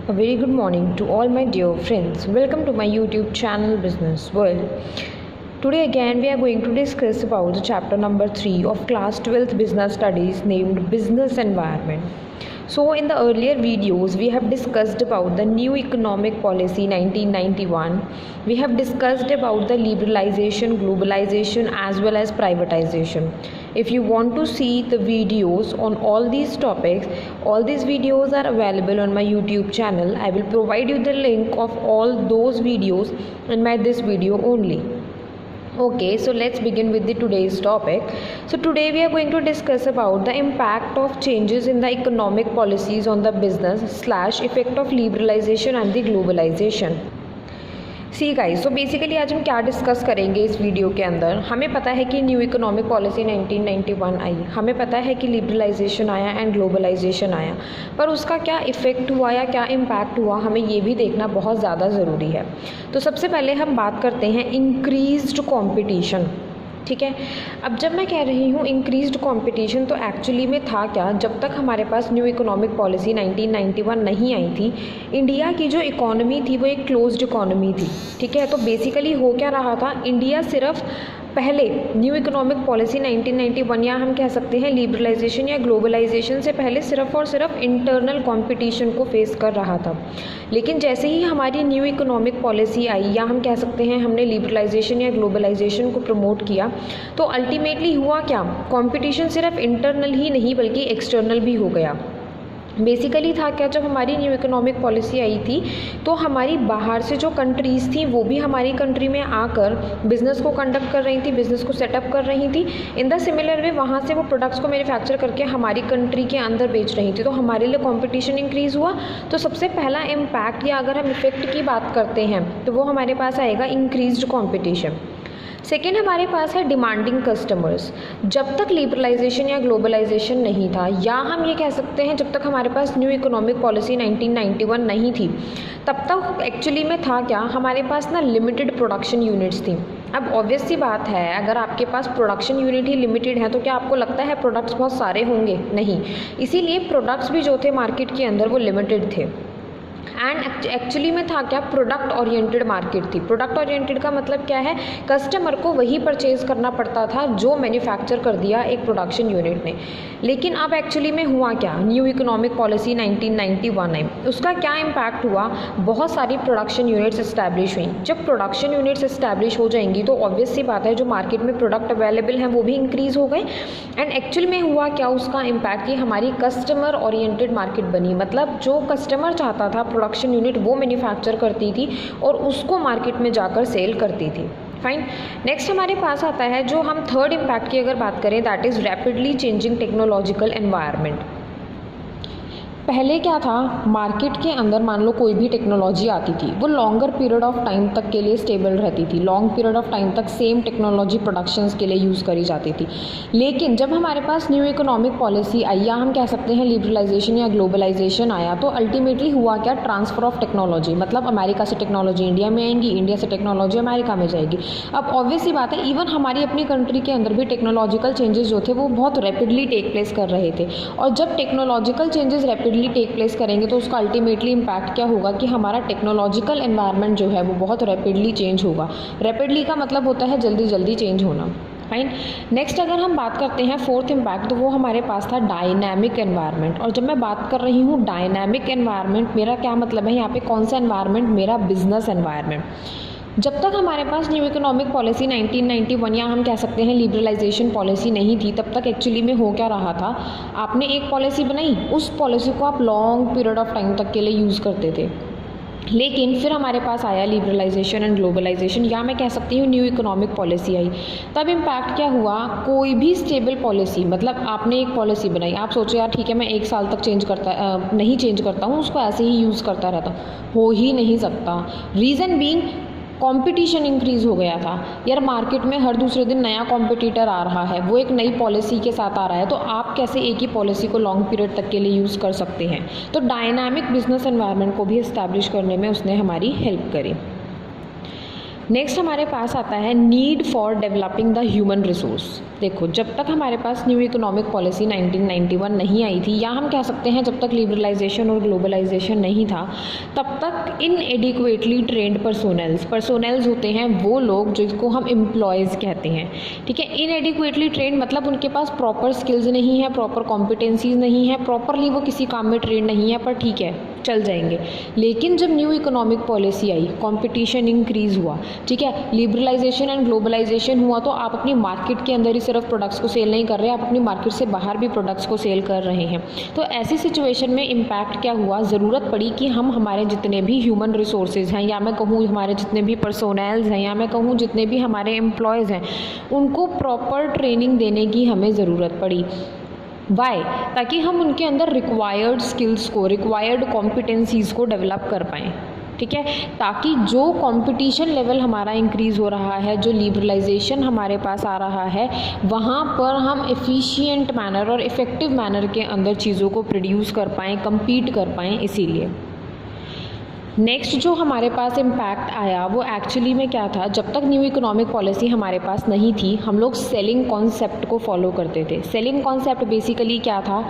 A very good morning to all my dear friends. Welcome to my YouTube channel Business World. Today again we are going to discuss about the chapter number 3 of class 12th business studies named Business Environment. So in the earlier videos we have discussed about the new economic policy 1991. We have discussed about the liberalization, globalization as well as privatization. If you want to see the videos on all these topics, all these videos are available on my YouTube channel. I will provide you the link of all those videos in this video only. Okay, so let's begin with the today's topic. So today we are going to discuss about the impact of changes in the economic policies on the business / effect of liberalization and the globalization. See guys, so basically आज हम क्या discuss करेंगे इस video के अंदर. हमें पता है कि न्यू इकोनॉमिक पॉलिसी 1991 आई, हमें पता है कि लिबरलाइजेशन आया एंड ग्लोबलाइजेशन आया, पर उसका क्या इफ़ेक्ट हुआ या क्या इम्पैक्ट हुआ हमें ये भी देखना बहुत ज़्यादा ज़रूरी है. तो सबसे पहले हम बात करते हैं इंक्रीज्ड कॉम्पिटिशन. ठीक है, अब जब मैं कह रही हूँ इंक्रीज्ड कंपटीशन तो एक्चुअली में था क्या. जब तक हमारे पास न्यू इकोनॉमिक पॉलिसी 1991 नहीं आई थी, इंडिया की जो इकोनॉमी थी वो एक क्लोज्ड इकोनॉमी थी. ठीक है, तो बेसिकली हो क्या रहा था, इंडिया सिर्फ पहले न्यू इकोनॉमिक पॉलिसी 1991 या हम कह सकते हैं लिबरलाइजेशन या ग्लोबलाइजेशन से पहले सिर्फ और सिर्फ इंटरनल कंपटीशन को फेस कर रहा था. लेकिन जैसे ही हमारी न्यू इकोनॉमिक पॉलिसी आई या हम कह सकते हैं हमने लिबरलाइजेशन या ग्लोबलाइजेशन को प्रमोट किया, तो अल्टीमेटली हुआ क्या, कंपटीशन सिर्फ इंटरनल ही नहीं बल्कि एक्सटर्नल भी हो गया. बेसिकली था क्या, जब हमारी न्यू इकोनॉमिक पॉलिसी आई थी तो हमारी बाहर से जो कंट्रीज़ थी वो भी हमारी कंट्री में आकर बिज़नेस को कंडक्ट कर रही थी, बिज़नेस को सेटअप कर रही थी. इन द सिमिलर वे वहाँ से वो प्रोडक्ट्स को मैन्युफैक्चर करके हमारी कंट्री के अंदर बेच रही थी, तो हमारे लिए कंपटीशन इंक्रीज़ हुआ. तो सबसे पहला इम्पैक्ट या अगर हम इफ़ेक्ट की बात करते हैं तो वो हमारे पास आएगा इंक्रीज्ड कॉम्पिटिशन. सेकेंड हमारे पास है डिमांडिंग कस्टमर्स. जब तक लिबरलाइजेशन या ग्लोबलाइजेशन नहीं था, या हम ये कह सकते हैं जब तक हमारे पास न्यू इकोनॉमिक पॉलिसी 1991 नहीं थी, तब तक एक्चुअली में था क्या, हमारे पास ना लिमिटेड प्रोडक्शन यूनिट्स थी. अब ऑब्वियस सी बात है, अगर आपके पास प्रोडक्शन यूनिट ही लिमिटेड है तो क्या आपको लगता है प्रोडक्ट्स बहुत सारे होंगे? नहीं. इसीलिए प्रोडक्ट्स भी जो थे मार्केट के अंदर वो लिमिटेड थे. एंड एक्चुअली में था क्या, प्रोडक्ट ओरिएंटेड मार्केट थी. प्रोडक्ट ओरिएंटेड का मतलब क्या है, कस्टमर को वही परचेज़ करना पड़ता था जो मैन्युफैक्चर कर दिया एक प्रोडक्शन यूनिट ने. लेकिन अब एक्चुअली में हुआ क्या, न्यू इकोनॉमिक पॉलिसी 1991 आई, उसका क्या इम्पैक्ट हुआ, बहुत सारी प्रोडक्शन यूनिट्स इस्टेब्लिश हुई. जब प्रोडक्शन यूनिट्स इस्टेब्लिश हो जाएंगी तो ऑब्वियस सी बात है जो मार्केट में प्रोडक्ट अवेलेबल हैं वो भी इंक्रीज़ हो गए. एंड एक्चुअल में हुआ क्या, उसका इम्पैक्ट ये हमारी कस्टमर ओरिएंटेड मार्केट बनी. मतलब जो कस्टमर चाहता था प्रोडक्शन यूनिट वो मैन्युफैक्चर करती थी और उसको मार्केट में जाकर सेल करती थी. फाइन. नेक्स्ट हमारे पास आता है जो हम थर्ड इम्पैक्ट की अगर बात करें, that is rapidly changing technological environment. पहले क्या था, मार्केट के अंदर मान लो कोई भी टेक्नोलॉजी आती थी वो लॉन्गर पीरियड ऑफ टाइम तक के लिए स्टेबल रहती थी, लॉन्ग पीरियड ऑफ टाइम तक सेम टेक्नोलॉजी प्रोडक्शंस के लिए यूज़ करी जाती थी. लेकिन जब हमारे पास न्यू इकोनॉमिक पॉलिसी आई या हम कह सकते हैं लिबरलाइजेशन या ग्लोबलाइजेशन आया, तो अल्टीमेटली हुआ क्या, ट्रांसफ़र ऑफ टेक्नोलॉजी. मतलब अमेरिका से टेक्नोलॉजी इंडिया में आएंगी, इंडिया से टेक्नोलॉजी अमेरिका में जाएगी. अब ऑब्वियस ही बात है, इवन हमारी अपनी कंट्री के अंदर भी टेक्नोलॉजिकल चेंजेस जो थे वो बहुत रैपिडली टेक प्लेस कर रहे थे. और जब technological changes rapidly take place करेंगे तो उसका अल्टीमेटली इम्पैक्ट क्या होगा कि हमारा टेक्नोलॉजिकल एनवायरनमेंट जो है वो बहुत रैपिडली चेंज होगा. रैपिडली का मतलब होता है जल्दी जल्दी चेंज होना. फाइन. नेक्स्ट अगर हम बात करते हैं फोर्थ इम्पैक्ट, तो वो हमारे पास था डायनामिक एनवायरनमेंट. और जब मैं बात कर रही हूँ डायनामिक एनवायरनमेंट, मेरा क्या मतलब है यहाँ पे, कौन सा एनवायरनमेंट, मेरा बिजनेस एनवायरनमेंट. जब तक हमारे पास न्यू इकोनॉमिक पॉलिसी 1991 या हम कह सकते हैं लिबरलाइजेशन पॉलिसी नहीं थी, तब तक एक्चुअली में हो क्या रहा था, आपने एक पॉलिसी बनाई, उस पॉलिसी को आप लॉन्ग पीरियड ऑफ टाइम तक के लिए यूज़ करते थे. लेकिन फिर हमारे पास आया लिबरलाइजेशन एंड ग्लोबलाइजेशन, या मैं कह सकती हूँ न्यू इकोनॉमिक पॉलिसी आई. तब इम्पैक्ट क्या हुआ, कोई भी स्टेबल पॉलिसी, मतलब आपने एक पॉलिसी बनाई, आप सोचो यार ठीक है मैं एक साल तक नहीं चेंज करता हूँ, उसको ऐसे ही यूज़ करता रहता हूँ, हो ही नहीं सकता. रीज़न बीइंग कंपटीशन इंक्रीज़ हो गया था. यार मार्केट में हर दूसरे दिन नया कॉम्पिटिटर आ रहा है, वो एक नई पॉलिसी के साथ आ रहा है, तो आप कैसे एक ही पॉलिसी को लॉन्ग पीरियड तक के लिए यूज़ कर सकते हैं. तो डायनामिक बिजनेस एनवायरनमेंट को भी इस्टेब्लिश करने में उसने हमारी हेल्प करी. नेक्स्ट हमारे पास आता है need for developing the human resource. देखो, जब तक हमारे पास न्यू इकोनॉमिक पॉलिसी 1991 नहीं आई थी, या हम कह सकते हैं जब तक लिबरलाइजेशन और ग्लोबलाइजेशन नहीं था, तब तक इनएडिक्वेटली ट्रेंड पर्सोनेल्स होते हैं वो लोग जिसको हम एम्प्लॉयज़ कहते हैं। ठीक है, इनएडिक्वेटली ट्रेंड मतलब उनके पास प्रॉपर स्किल्स नहीं है, प्रॉपर कॉम्पिटेंसीज नहीं है, प्रॉपरली वो किसी काम में ट्रेंड नहीं है, पर ठीक है चल जाएंगे। लेकिन जब न्यू इकोनॉमिक पॉलिसी आई, कंपटीशन इंक्रीज़ हुआ, ठीक है, लिबरलाइजेशन एंड ग्लोबलाइजेशन हुआ, तो आप अपनी मार्केट के अंदर ही सिर्फ प्रोडक्ट्स को सेल नहीं कर रहे, आप अपनी मार्केट से बाहर भी प्रोडक्ट्स को सेल कर रहे हैं। तो ऐसी सिचुएशन में इम्पैक्ट क्या हुआ, ज़रूरत पड़ी कि हम हमारे जितने भी ह्यूमन रिसोर्सेज हैं, या मैं कहूँ हमारे जितने भी पर्सोनल्स हैं, या मैं कहूँ जितने भी हमारे एम्प्लॉयज़ हैं, उनको प्रॉपर ट्रेनिंग देने की हमें ज़रूरत पड़ी। वाई? ताकि हम उनके अंदर रिक्वायर्ड स्किल्स को, रिक्वायर्ड कॉम्पिटेंसीज़ को डेवलप कर पाएँ। ठीक है, ताकि जो कंपटीशन लेवल हमारा इंक्रीज़ हो रहा है, जो लिबरलाइजेशन हमारे पास आ रहा है, वहाँ पर हम एफिशिएंट मैनर और इफ़ेक्टिव मैनर के अंदर चीज़ों को प्रोड्यूस कर पाएँ, compete कर पाएँ। इसीलिए नेक्स्ट जो हमारे पास इम्पैक्ट आया वो एक्चुअली में क्या था, जब तक न्यू इकोनॉमिक पॉलिसी हमारे पास नहीं थी, हम लोग सेलिंग कॉन्सेप्ट को फॉलो करते थे। सेलिंग कॉन्सेप्ट बेसिकली क्या था,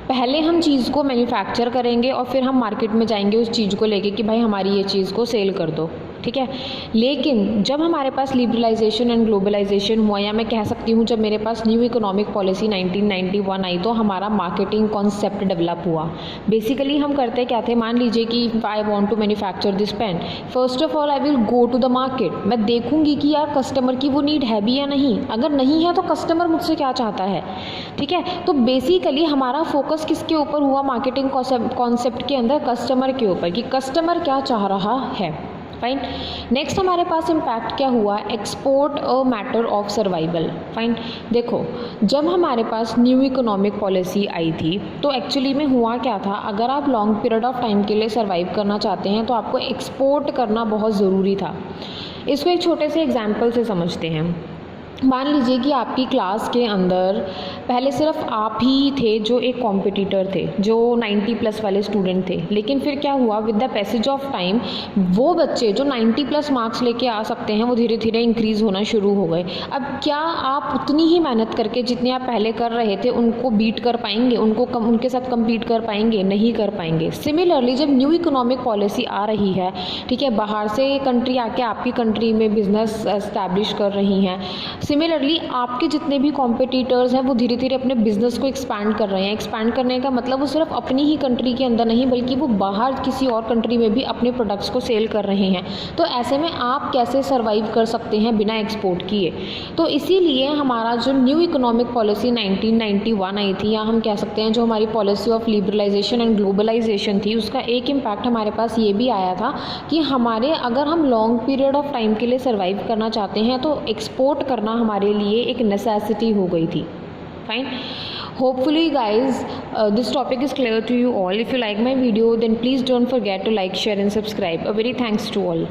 पहले हम चीज़ को मैन्युफैक्चर करेंगे और फिर हम मार्केट में जाएंगे उस चीज़ को लेके कि भाई हमारी ये चीज़ को सेल कर दो। ठीक है, लेकिन जब हमारे पास लिबरलाइजेशन एंड ग्लोबलाइजेशन हुआ, या मैं कह सकती हूँ जब मेरे पास न्यू इकोनॉमिक पॉलिसी 1991 आई, तो हमारा मार्केटिंग कॉन्सेप्ट डेवलप हुआ। बेसिकली हम करते क्या थे, मान लीजिए कि I want to manufacture this pen, first of all I will go to the market. मैं देखूंगी कि यार कस्टमर की वो नीड है भी या नहीं, अगर नहीं है तो कस्टमर मुझसे क्या चाहता है। ठीक है, तो बेसिकली हमारा फोकस किसके ऊपर हुआ मार्केटिंग कॉन्सेप्ट के अंदर, कस्टमर के ऊपर, कि कस्टमर क्या चाह रहा है। फाइन। नेक्स्ट हमारे पास इम्पैक्ट क्या हुआ, export a matter of survival. Fine. देखो, जब हमारे पास न्यू इकोनॉमिक पॉलिसी आई थी तो एक्चुअली में हुआ क्या था, अगर आप लॉन्ग पीरियड ऑफ टाइम के लिए सर्वाइव करना चाहते हैं तो आपको एक्सपोर्ट करना बहुत ज़रूरी था। इसको एक छोटे से एग्जाम्पल से समझते हैं। मान लीजिए कि आपकी क्लास के अंदर पहले सिर्फ आप ही थे जो एक कॉम्पिटिटर थे, जो 90+ वाले स्टूडेंट थे, लेकिन फिर क्या हुआ, with the passage of time वो बच्चे जो 90+ मार्क्स लेके आ सकते हैं वो धीरे धीरे इंक्रीज़ होना शुरू हो गए। अब क्या आप उतनी ही मेहनत करके जितनी आप पहले कर रहे थे उनको बीट कर पाएंगे, उनके साथ कम्पीट कर पाएंगे? नहीं कर पाएंगे। सिमिलरली जब न्यू इकोनॉमिक पॉलिसी आ रही है, ठीक है, बाहर से कंट्री आके आपकी कंट्री में बिजनेस एस्टैब्लिश कर रही हैं, सिमिलरली आपके जितने भी कॉम्पिटिटर्स हैं वो धीरे धीरे अपने बिजनेस को एक्सपैंड कर रहे हैं। एक्सपैंड करने का मतलब वो सिर्फ अपनी ही कंट्री के अंदर नहीं, बल्कि वो बाहर किसी और कंट्री में भी अपने प्रोडक्ट्स को सेल कर रहे हैं। तो ऐसे में आप कैसे सर्वाइव कर सकते हैं बिना एक्सपोर्ट किए? तो इसीलिए हमारा जो न्यू इकोनॉमिक पॉलिसी 1991 आई थी, या हम कह सकते हैं जो हमारी policy of liberalisation and globalisation थी, उसका एक इम्पैक्ट हमारे पास ये भी आया था कि हमारे अगर हम लॉन्ग पीरियड ऑफ टाइम के लिए सर्वाइव करना चाहते हैं तो एक्सपोर्ट करना हमारे लिए एक नेसेसिटी हो गई थी। Fine. Hopefully guys, this topic is clear to you all. If you like my video, then please don't forget to like, share and subscribe. A very thanks to all.